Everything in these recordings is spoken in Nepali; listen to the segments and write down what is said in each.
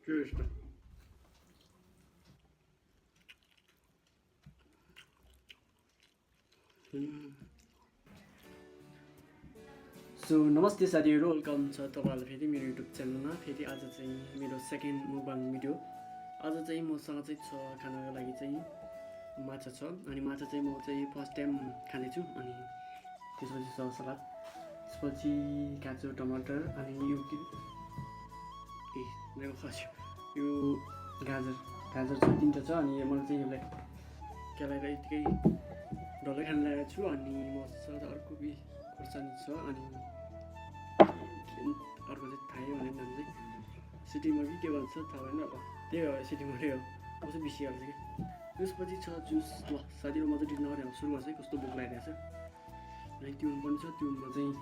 Just det. सो नमस्ते साथीहरू, वेलकम छ तपाईँहरूलाई फेरि मेरो युट्युब च्यानलमा। फेरि आज चाहिँ मेरो सेकेन्ड मुकबाङ भिडियो। आज चाहिँ मसँग चाहिँ छ खानाको लागि चाहिँ माछा छ, अनि माछा चाहिँ म चाहिँ फर्स्ट टाइम खानेछु। अनि त्यसपछि छ सलाद, त्यसपछि काँचो टमाटर, अनि यो मेरो खस्यो यो गाजर छ, तिनवटा छ। अनि मैले चाहिँ यसलाई केलाएर यतिकै डल्लै खान लागेको छु। अनि मसँग अर्को खोर्सानी छ, अनि अर्को चाहिँ थाहा भनेर नाम चाहिँ सिटीमा के भन्छ थाहा भएन। अब त्यही हो, सिटीमाटै हो, कस्तो बिर्सिहाल्छ कि। त्यसपछि छ जुस। ल साथीहरू, म चाहिँ डिनर गरेर सुरु गर्छु। कस्तो भोक लागिरहेको छ, अनि तिउन पनि छ। तिउनमा चाहिँ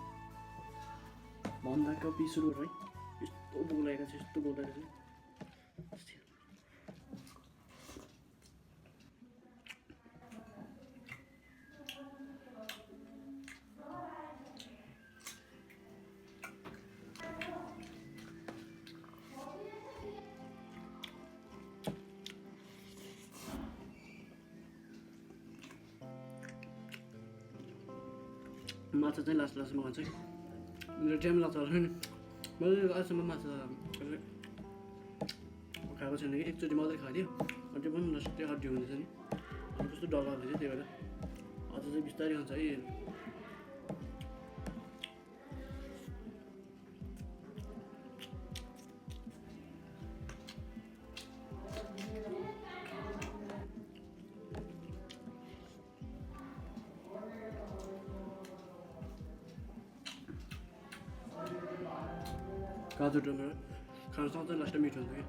भन्दा कपी सुरु है। यस्तो भोक लागिरहेको छ, यस्तो भोक लागेको छ। माछा चाहिँ लास्टमा खान्छ कि मेरो टाइम लाग्छ होला नि। मैले आजसम्म माछा खाएको छैन कि, एकचोटि मात्रै खाएको थियो। अनि त्यो पनि लास्टै हड्डी हुँदैछ नि, अनि कस्तो डर लाग्दैछ। त्यही भएर अझ चाहिँ बिस्तारै खान्छ है। काजु टमाटर खानसँग चाहिँ लास्टमा मिठो हुन्छ क्या।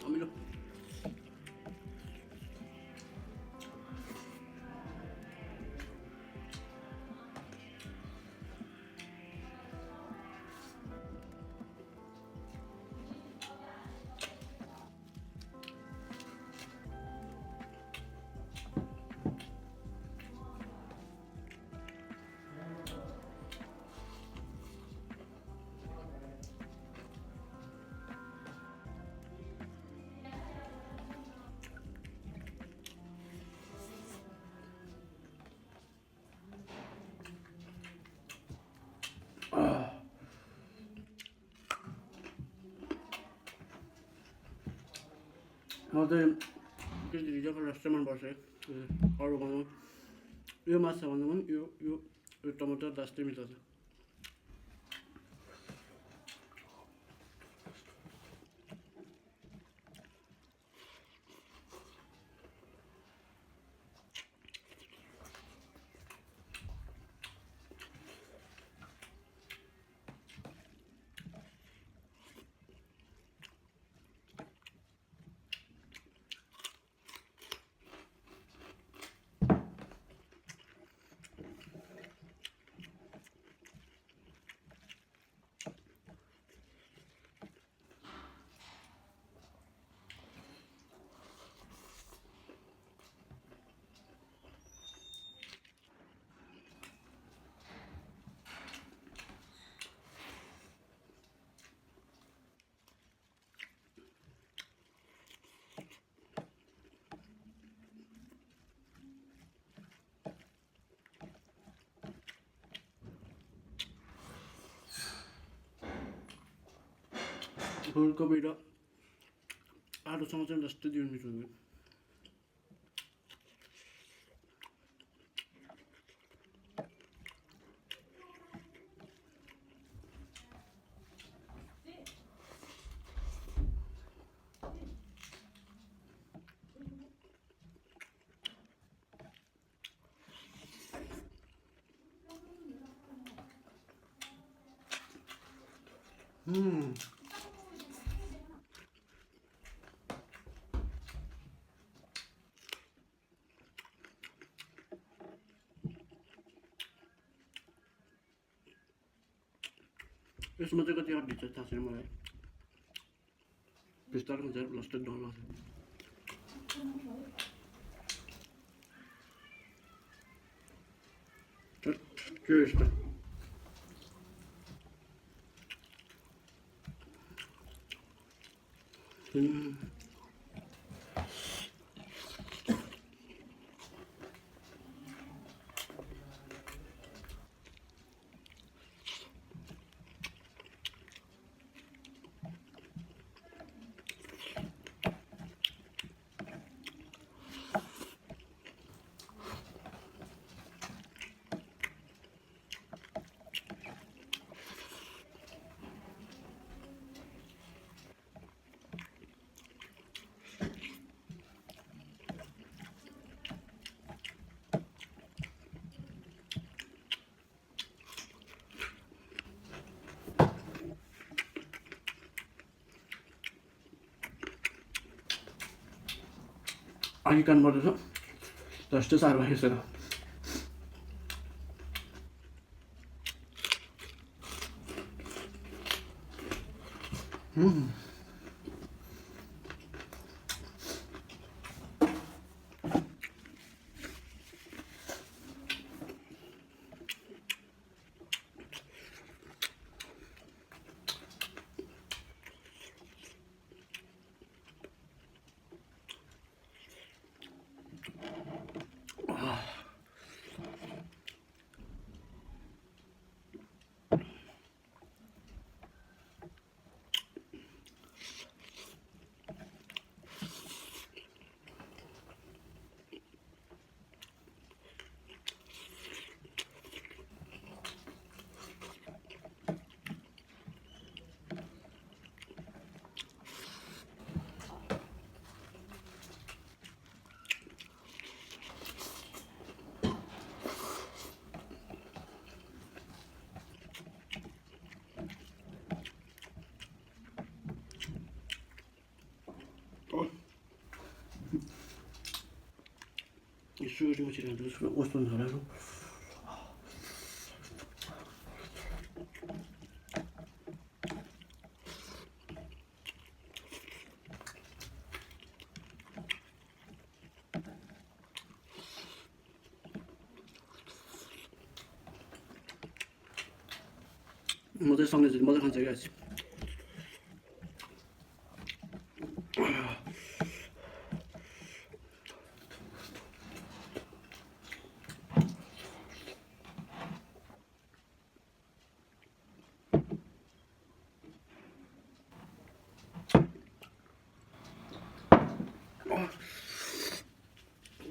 अमिलो। म चाहिँ हिजोको रेस्टुरेन्ट मनपर्छ है। अरू भन्नु यो माछा भन्दा पनि यो टमाटर लास्टै मिठो छ। फुलकोपी र आलुसँग चाहिँ जस्तो दिनु मिठो हुन्छ। यसमा चाहिँ कति हड्डी छ थाहा छैन मलाई, बिस्तारै हुन्छ लास्ट डर लाग्छ। के यस्तो आगे काम गर्दैछ जस्तो साह्रो भएको छैन यसो छिराउँदा कस्तो हुन्छ होला म चाहिँ सँगै मजा खान्छ क्या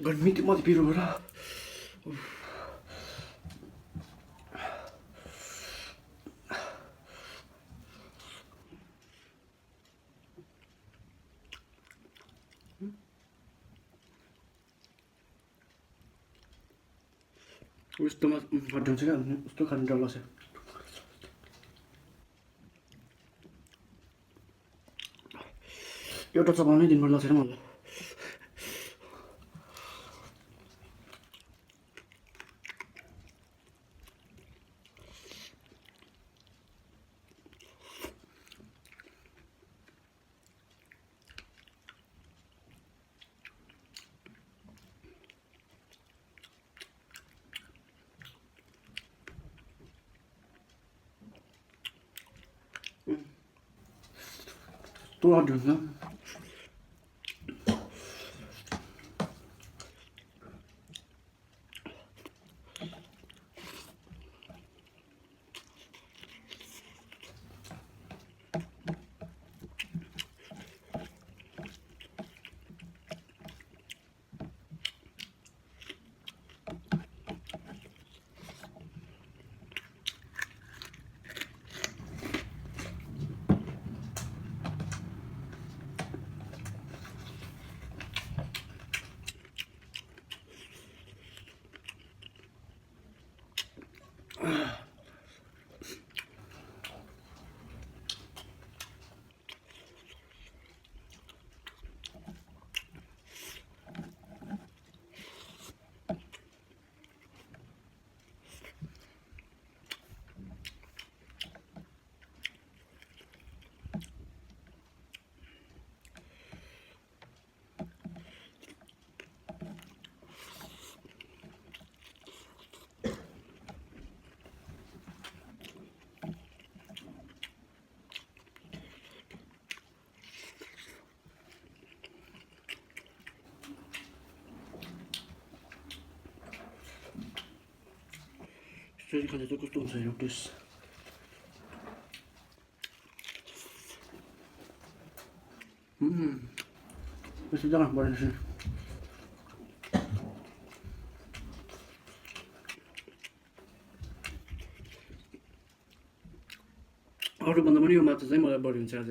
गर्मी त्यो मात्रै पिरो भएर उस्तोमा हटाउँछ क्या उस्तो खानु डर लाग्छ एउटा चपाउनै दिनभर लाग्छ मलाई तो हटाउँछ फेरि खाँदा चाहिँ कस्तो हुन्छ यो टेस्ट यस्तो जग्गा बनाएपछि अरूभन्दा पनि यो माछा चाहिँ मलाई बढी हुन्छ आज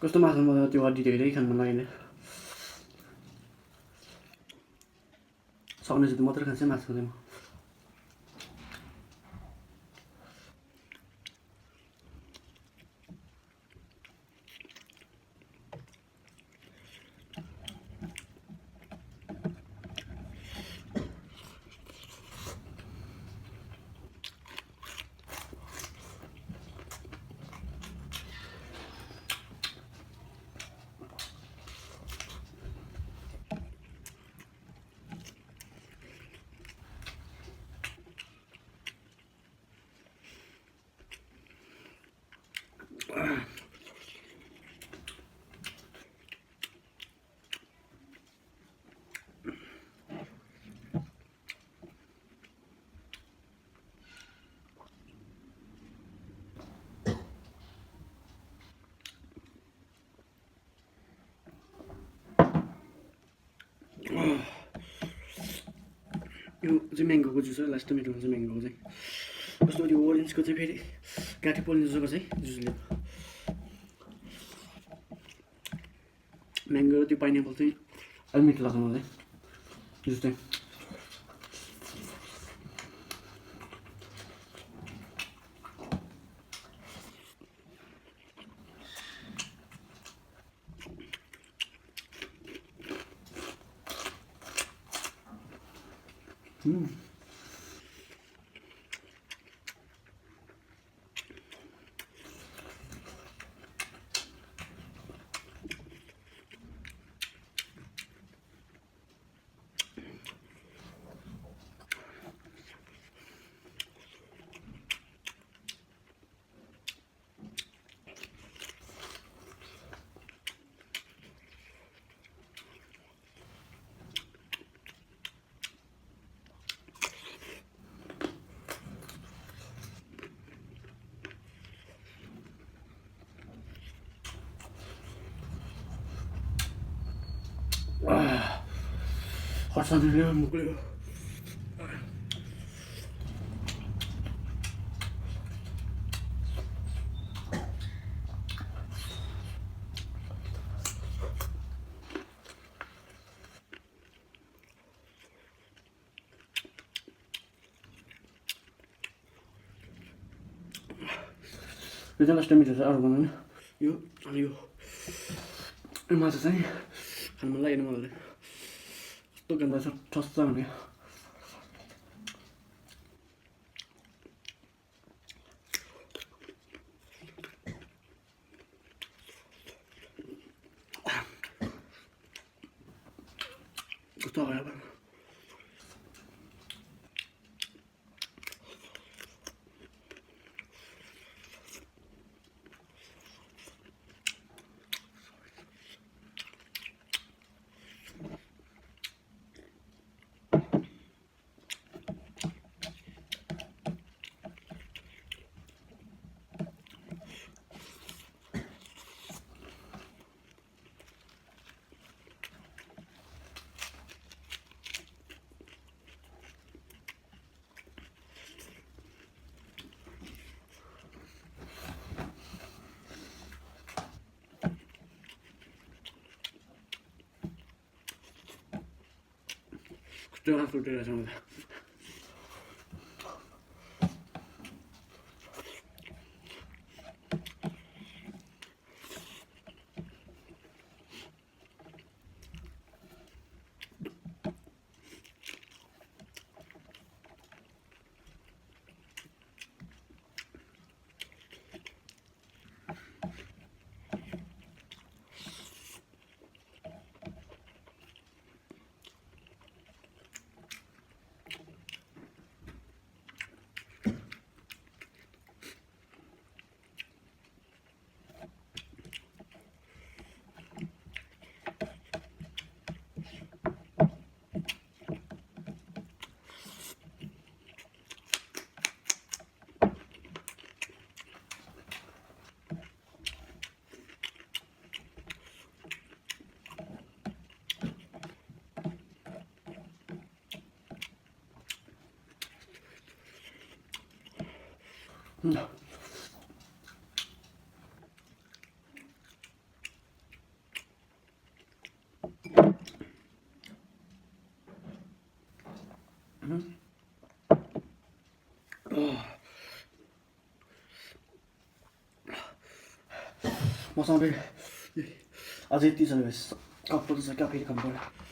कस्तो माछा मलाई त्यो हड्डी धेरै खानु मन लागेन सक्ने चाहिँ मात्रै खान्छ माछा चाहिँ म यो चाहिँ म्याङ्गोको जुस हो लास्ट मिठो हुन्छ म्याङ्गोको चाहिँ कस्तो त्यो ओरेन्जको चाहिँ फेरि काठी पोल्ने जग्गा चाहिँ जुसले म्याङ्गो र त्यो पाइनएप्पल चाहिँ अलिक मिठो लाग्छ मलाई जुस चाहिँ खर्सानीले मुक्ल्यो यो चाहिँ लास्ट टाइम मिठो छ अरू बनाउनु यो अनि यो माछा चाहिँ खानु मन लागेन मलाई कस्तो गन्दा छ ठस्छ भने कस्तो आयो कस्तो आँखा उठेर छ मलाई मसँग फेरि अझै यति छ कप्पो त छ क्या फेरि खानु पर्यो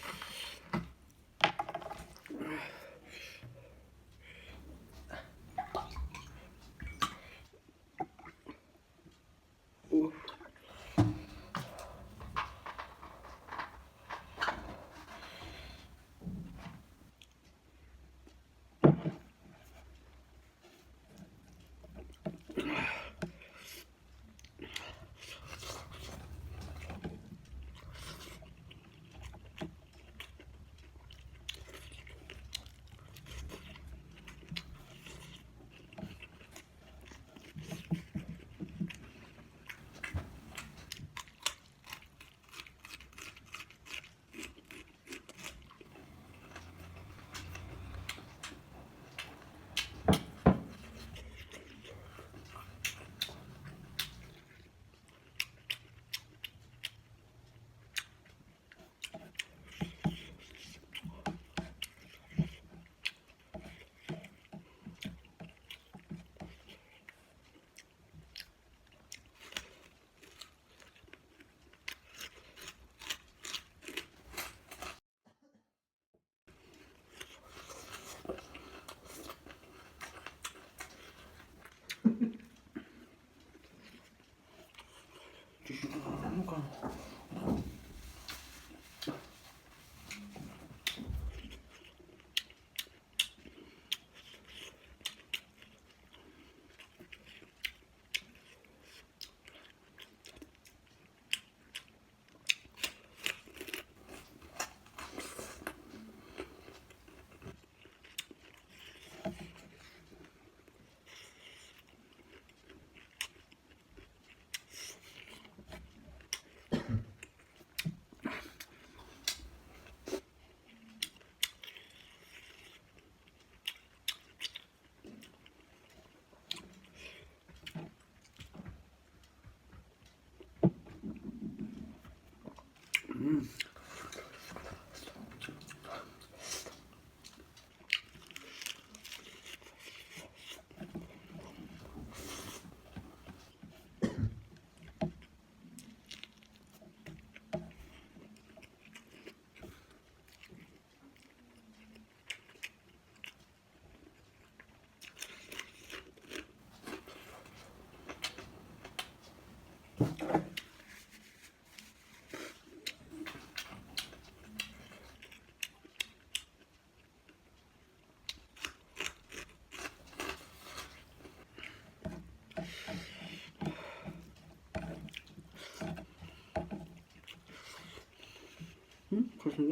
Koşun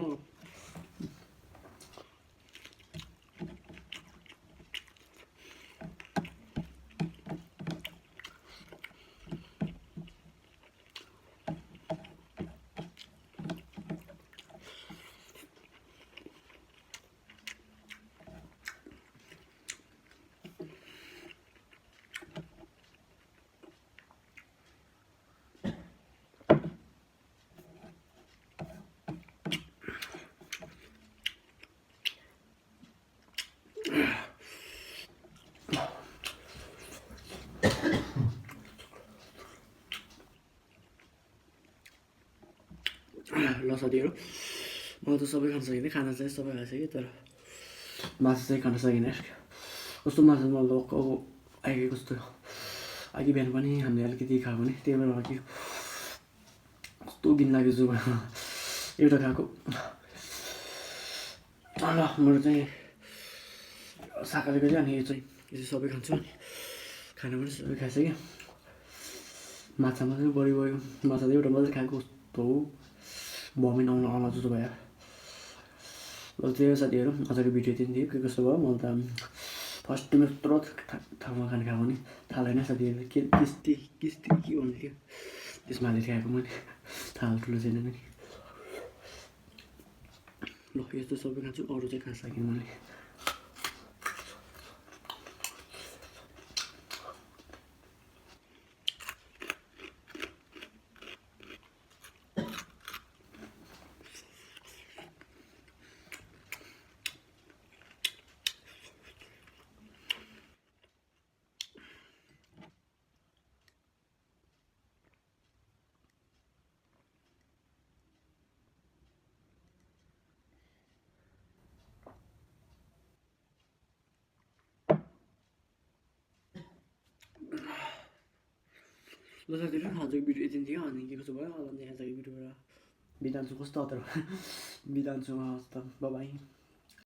ल साथीहरू म त सबै खान सकिनँ खाना चाहिँ सबै खाइसकेँ तर मासु चाहिँ खान सकिनँ कस्तो मासु मलाई अब आएको कस्तो अघि बिहान पनि हामीले अलिकति खाएको नि त्यही भएर कि कस्तो घिन लाग्यो जुमा एउटा खाएको ल मेरो चाहिँ शाकाहारीको चाहिँ अनि यो चाहिँ सबै खान्छु अनि खाना पनि सबै खाइसकेँ माछामा चाहिँ बढी भयो माछा चाहिँ एउटा मात्रै खाएको कस्तो भमिट आउन जस्तो भयो ल त्यही हो साथीहरू आजको भिडियो चाहिँ थियो के कस्तो भयो मलाई त फर्स्टमा यत्रो ठाउँमा खाना खाएको नि थाहा छैन साथीहरू के किस्ती के भन्नु थियो त्यसमा हालेर खाएको मैले थाहा ठुलो छैन नि ल यस्तो सबै खान्छु अरू चाहिँ खान सकिनँ मैले ल साथीहरू आजको भिडियो यति थियो अनि के कसो भयो होला आजको भिडियोबाट बिदान्छु कस्तो हतार बिदान्छु हस् त बाई